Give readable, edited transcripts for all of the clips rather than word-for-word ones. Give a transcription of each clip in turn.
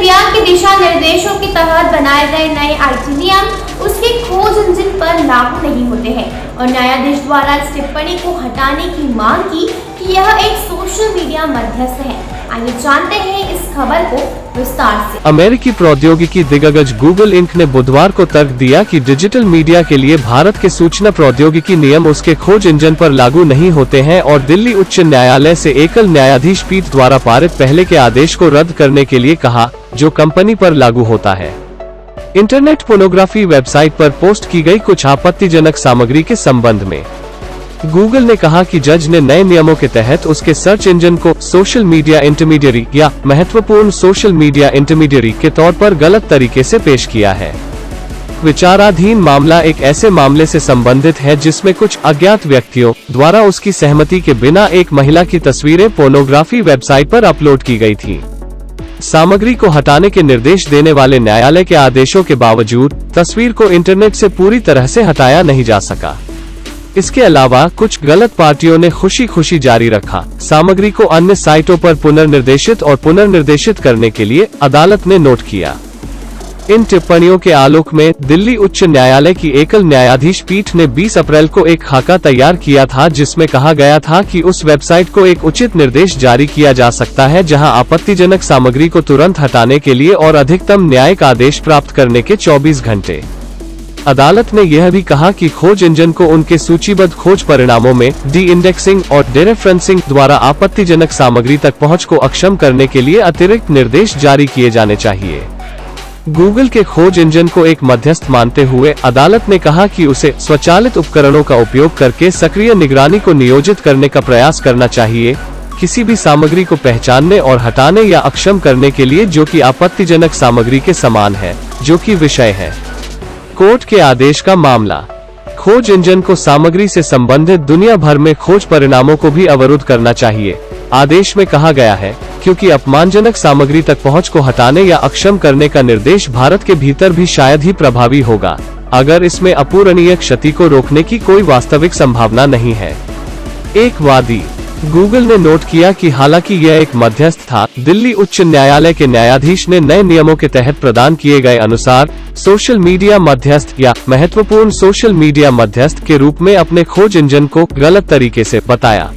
विभाग के दिशा निर्देशों के तहत बनाए गए नए आईटी नियम उसके खोज इंजन पर लागू नहीं होते हैं और न्यायाधीश द्वारा इस टिप्पणी को हटाने की मांग की कि यह एक सोशल मीडिया मध्यस्थ है। आइए जानते हैं इस खबर को विस्तार से। अमेरिकी प्रौद्योगिकी दिग्गज गूगल इंक ने बुधवार को तर्क दिया कि डिजिटल मीडिया के लिए भारत के सूचना प्रौद्योगिकी नियम उसके खोज इंजन पर लागू नहीं होते हैं और दिल्ली उच्च न्यायालय से एकल न्यायाधीश पीठ द्वारा पारित पहले के आदेश को रद्द करने के लिए कहा, जो कंपनी पर लागू होता है। इंटरनेट पोर्नोग्राफी वेबसाइट पर पोस्ट की गई कुछ आपत्तिजनक सामग्री के संबंध में गूगल ने कहा कि जज ने नए नियमों के तहत उसके सर्च इंजन को सोशल मीडिया इंटरमीडियरी या महत्वपूर्ण सोशल मीडिया इंटरमीडियरी के तौर पर गलत तरीके से पेश किया है। विचाराधीन मामला एक ऐसे मामले से संबंधित है जिसमें कुछ अज्ञात व्यक्तियों द्वारा उसकी सहमति के बिना एक महिला की तस्वीरें पोर्नोग्राफी वेबसाइट पर अपलोड की गई थी। सामग्री को हटाने के निर्देश देने वाले न्यायालय के आदेशों के बावजूद तस्वीर को इंटरनेट से पूरी तरह से हटाया नहीं जा सका। इसके अलावा कुछ गलत पार्टियों ने खुशी जारी रखा। सामग्री को अन्य साइटों पर पुनर्निर्देशित करने के लिए अदालत ने नोट किया। इन टिप्पणियों के आलोक में दिल्ली उच्च न्यायालय की एकल न्यायाधीश पीठ ने 20 अप्रैल को एक खाका तैयार किया था जिसमें कहा गया था कि उस वेबसाइट को एक उचित निर्देश जारी किया जा सकता है जहां आपत्तिजनक सामग्री को तुरंत हटाने के लिए और अधिकतम न्यायिक आदेश प्राप्त करने के 24 घंटे। अदालत ने यह भी कहा कि खोज इंजन को उनके सूचीबद्ध खोज परिणामों में डी इंडेक्सिंग और डेरेफरेंसिंग द्वारा आपत्तिजनक सामग्री तक पहुंच को अक्षम करने के लिए अतिरिक्त निर्देश जारी किए जाने चाहिए। गूगल के खोज इंजन को एक मध्यस्थ मानते हुए अदालत ने कहा कि उसे स्वचालित उपकरणों का उपयोग करके सक्रिय निगरानी को नियोजित करने का प्रयास करना चाहिए, किसी भी सामग्री को पहचानने और हटाने या अक्षम करने के लिए जो कि आपत्तिजनक सामग्री के समान है, जो कि विषय है। कोर्ट के आदेश का मामला। खोज इंजन को सामग्री से संबंधित दुनिया भर में खोज परिणामों को भी अवरुद्ध करना चाहिए। आदेश में कहा गया है, क्योंकि अपमानजनक सामग्री तक पहुंच को हटाने या अक्षम करने का निर्देश भारत के भीतर भी शायद ही प्रभावी होगा, अगर इसमें अपूरणीय क्षति को रोकने की कोई वास्तविक संभावना नहीं है। एक वादी। गूगल ने नोट किया कि हालांकि यह एक मध्यस्थ था, दिल्ली उच्च न्यायालय के न्यायाधीश ने नए नियमों के तहत प्रदान किए गए अनुसार सोशल मीडिया मध्यस्थ या महत्वपूर्ण सोशल मीडिया मध्यस्थ के रूप में अपने खोज इंजन को गलत तरीके से बताया।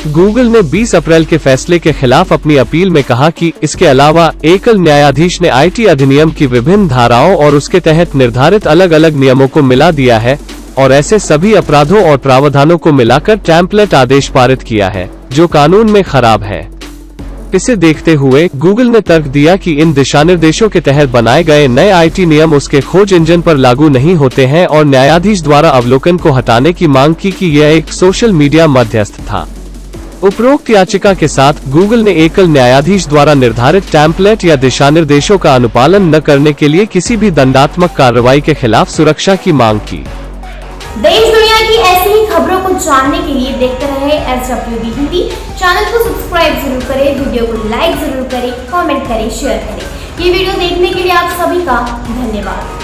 गूगल ने 20 अप्रैल के फैसले के खिलाफ अपनी अपील में कहा कि इसके अलावा एकल न्यायाधीश ने आईटी अधिनियम की विभिन्न धाराओं और उसके तहत निर्धारित अलग अलग नियमों को मिला दिया है और ऐसे सभी अपराधों और प्रावधानों को मिलाकर टेम्पलेट आदेश पारित किया है, जो कानून में खराब है। इसे देखते हुए गूगल ने तर्क दिया कि इन दिशानिर्देशों के तहत बनाए गए नए आईटी नियम उसके खोज इंजन पर लागू नहीं होते हैं और न्यायाधीश द्वारा अवलोकन को हटाने की मांग की कि यह एक सोशल मीडिया मध्यस्थ था। उपरोक्त याचिका के साथ गूगल ने एकल न्यायाधीश द्वारा निर्धारित टेम्पलेट या दिशानिर्देशों का अनुपालन न करने के लिए किसी भी दंडात्मक कार्रवाई के खिलाफ सुरक्षा की मांग की। देश दुनिया की ऐसी ही खबरों को जानने के लिए देखते रहे SWB हिंदी। चैनल को सब्सक्राइब जरूर करें, वीडियो को लाइक जरूर करें, कमेंट करें, शेयर करें। ये वीडियो देखने के लिए आप सभी का धन्यवाद।